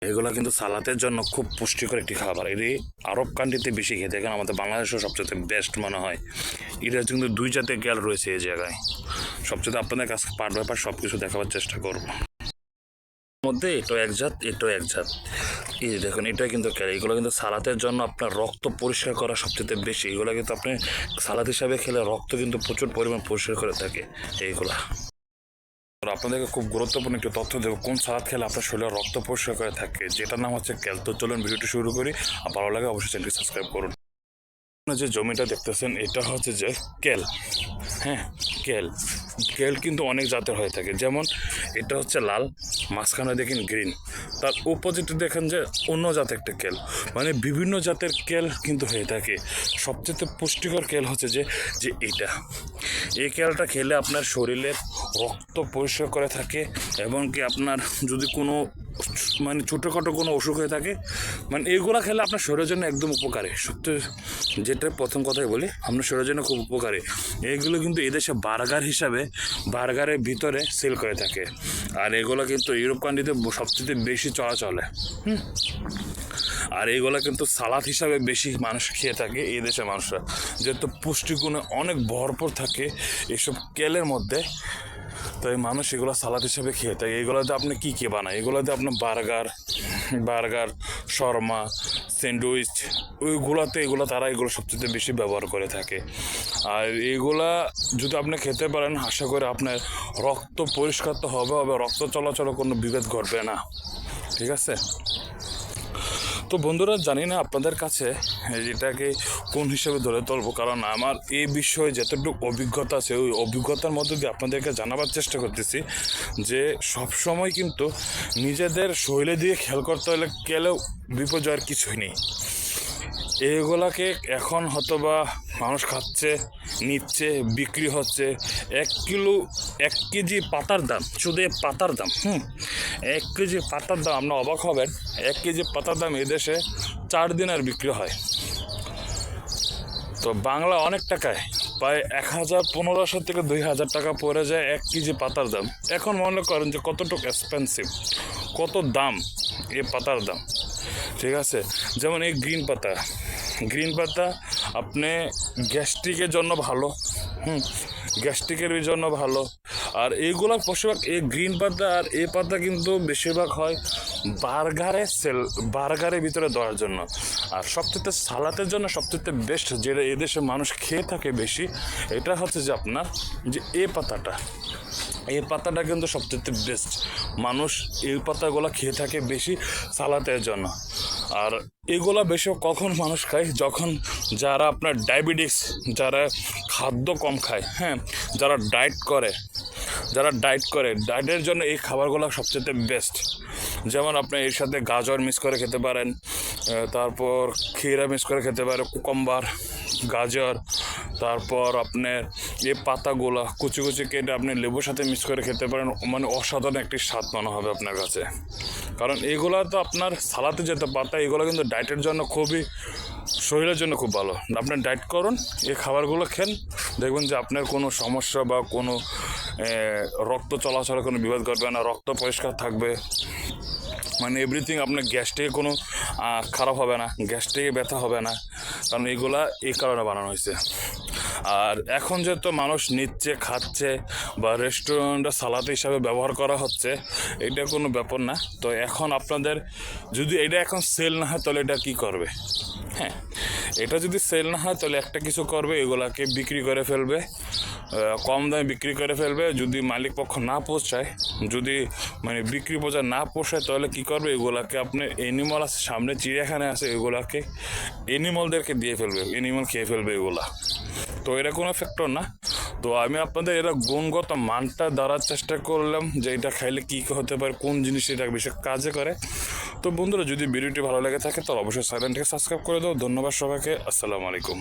এগুলো কিন্তু সালাতের জন্য খুব পুষ্টিকর একটি খাবার। এটি আরব কান্ট্রিতে বেশি খেতে, কারণ আমাদের বাংলাদেশেও সবচেয়ে বেস্ট মনে হয়। এটা কিন্তু দুই জাতের গ্যাল রয়েছে এই জায়গায়। সবচেয়ে আপনাদের কাছে পার্ট বাই পার্ট সব কিছু দেখাবার চেষ্টা করব। মধ্যে এটাও এক জাত, এটাও এক জাত। এই যে দেখুন, এটা কিন্তু খেলে, এগুলো কিন্তু সালাতের জন্য আপনার রক্ত পরিষ্কার করা সবচেয়ে বেশি। এগুলো কিন্তু আপনি সালাদ হিসাবে খেলে রক্ত কিন্তু প্রচুর পরিমাণ পরিষ্কার করে থাকে এইগুলা। আপনাদেরকে খুব গুরুত্বপূর্ণ একটি তথ্য দেবো, কোন সালাদ খেলে আপনার শরীরে রক্ত পরিষ্কার করে থাকে, যেটার নাম হচ্ছে কেল। তো চলুন ভিডিওটি শুরু করি। আর ভালো লাগে অবশ্যই চ্যানেলটি সাবস্ক্রাইব করুন। যে জমিটা দেখতেছেন এটা হচ্ছে যে কেল। হ্যাঁ, কেল কেল কিন্তু অনেক জাতের হয়ে থাকে। যেমন এটা হচ্ছে লাল, মাঝখানে দেখেন গ্রিন, তার অপোজিটে দেখেন যে অন্য জাতের একটা কেল। মানে বিভিন্ন জাতের কেল কিন্তু হয়ে থাকে। সবচেয়ে পুষ্টিকর কেল হচ্ছে যে যে এইটা, এই কেলটা খেলে আপনার শরীরের রক্ত পরিষ্কার করে থাকে, এবং কি আপনার যদি কোনো মানে ছোটোখাটো কোনো অসুখ হয়ে থাকে, মানে এইগুলো খেলে আপনার শরীরের জন্য একদম উপকারী। সত্যি যেটা প্রথম কথাই বলি, আপনার শরীরের জন্য খুব উপকারী। এইগুলো কিন্তু এদেশে বার্গার হিসাবে বার্গারের ভিতরে সেল করে থাকে। আর এগুলো কিন্তু ইউরোপ কান্ট্রিতে সবচেয়ে বেশি চলাচলে। আর এইগুলো কিন্তু সালাদ হিসাবে বেশি মানুষ খেয়ে থাকে এই দেশের মানুষরা, যেহেতু পুষ্টিগুণে অনেক ভরপুর থাকে এইসব কেলের মধ্যে। তাই মানুষ এগুলো সালাদ হিসাবে খেয়ে থাকে। এগুলোতে আপনি কী কী বানায়, এগুলোতে আপনার বার্গার শর্মা, স্যান্ডউইচ, ওইগুলোতে এগুলো তারা এগুলো সবচেয়ে বেশি ব্যবহার করে থাকে। আর এগুলা যদি আপনি খেতে পারেন, আশা করি আপনার রক্ত পরিষ্কার তো হবে, রক্ত চলাচলে কোনো বিভেদ ঘটবে না। ঠিক আছে? তো বন্ধুরা, জানি না আপনাদের কাছে এটাকে কোন হিসেবে ধরে তুলবো, কারণ আমার এই বিষয়ে যতটুকু অভিজ্ঞতা আছে ওই অভিজ্ঞতার মধ্যে দিয়ে আপনাদেরকে জানাবার চেষ্টা করতেছি যে সবসময় কিন্তু নিজেদের শৈলী দিয়ে খেয়াল করতে হলে গেলেও বিপর্যয়ের কিছুই নেই। এইগুলাকে এখন হয়তোবা মানুষ খাচ্ছে, নিচ্ছে, বিক্রি হচ্ছে। 1 কেজি পাতার দাম, শুধু পাতার দাম 1 কেজি পাতার দাম, আপনার অবাক হবেন। 1 কেজি পাতার দাম এদেশে 4 দিনের বিক্রি হয়। তো বাংলা অনেক টাকায়, প্রায় 1500 থেকে 2000 টাকা পড়ে যায় 1 কেজি পাতার দাম। এখন মনে করেন যে কতটুকু এক্সপেন্সিভ, কত দাম এই পাতার দাম। ঠিক আছে? যেমন এই গ্রিন পাতা আপনি গ্যাস্ট্রিকের জন্য ভালো। গ্যাস্ট্রিকের জন্য ভালো। আর এইগুলো বেশিরভাগ এই গ্রিন পাতা আর এই পাতা কিন্তু বেশিরভাগ হয় বার্গারের ভিতরে দেওয়ার জন্য। আর সবচেয়ে সালাতের জন্য সবচেয়ে বেস্ট যেটা এদেশে মানুষ খেয়ে থাকে বেশি, এটা হচ্ছে যে আপনার যে এই পাতাটা কিন্তু সবচেয়ে বেস্ট। মানুষ এই পাতাগুলো খেয়ে থাকে বেশি সালাতের জন্য। আর এগুলা বেশি কখন মানুষ খায়, যখন যারা আপনার ডায়াবেটিস, যারা খাদ্য কম খায়, যারা ডায়েট করে ডায়েটের জন্য এই খাবারগুলো সবচেয়ে বেস্ট। যেমন আপনি এর সাথে গাজর মিক্স করে খেতে পারেন, তারপর ক্ষীরা মিক্স করে খেতে পারেন, কুকুম্বার, গাজর, তারপর আপনার এই পাতাগুলো কুচি কেটে আপনি লেবুর সাথে মিক্স করে খেতে পারেন। মানে অসাধারণ একটি স্বাদ মনে হবে আপনার কাছে। কারণ এগুলো তো আপনার সালাতে যেতে পাতা, এগুলো কিন্তু ডায়েটের জন্য খুবই, শরীরের জন্য খুব ভালো। আপনার ডায়েট করুন, এই খাবারগুলো খেন, দেখবেন যে আপনার কোনো সমস্যা বা কোনো রক্ত চলাচলে কোনো বিবাদ ঘটবে না, রক্ত পরিষ্কার থাকবে। মানে এভরিথিং, আপনার গ্যাস থেকে কোনো খারাপ হবে না, গ্যাস থেকে ব্যথা হবে না, কারণ এইগুলা এই কারণে বানানো হয়েছে। আর এখন যেহেতু মানুষ নিচ্ছে, খাচ্ছে, বা রেস্টুরেন্টে সালাদ হিসাবে ব্যবহার করা হচ্ছে, এটা কোনো ব্যাপার না। তো এখন আপনাদের যদি এটা এখন সেল না হয় তাহলে এটা কী করবে? এটা যদি সেল না হয় তাহলে একটা কিছু করবে, এগুলাকে বিক্রি করে ফেলবে, কম দামে বিক্রি করে ফেলবে। যদি মালিক পক্ষ না পোষায়, যদি মানে বিক্রি পর্যায়ে না পোষায়, তাহলে কী করবে? এগুলাকে আপনার অ্যানিমাল আছে সামনে, চিড়িয়াখানা আছে, এগুলাকে অ্যানিমালদেরকে দিয়ে ফেলবে, অ্যানিমাল খেয়ে ফেলবে এগুলা। তো এটা কোনো ফ্যাক্টর না। তো আমি আপনাদের এটা গুণগত মানটা ধরার চেষ্টা করলাম যে এটা খাইলে কী হতে পারে, কোন জিনিস এটা বেশি কাজে করে। তো বন্ধুরা, যদি ভিডিওটি ভালো লেগে থাকে তাহলে অবশ্যই চ্যানেলটিকে সাবস্ক্রাইব করে দাও। ধন্যবাদ সবাইকে। আসসালামু আলাইকুম।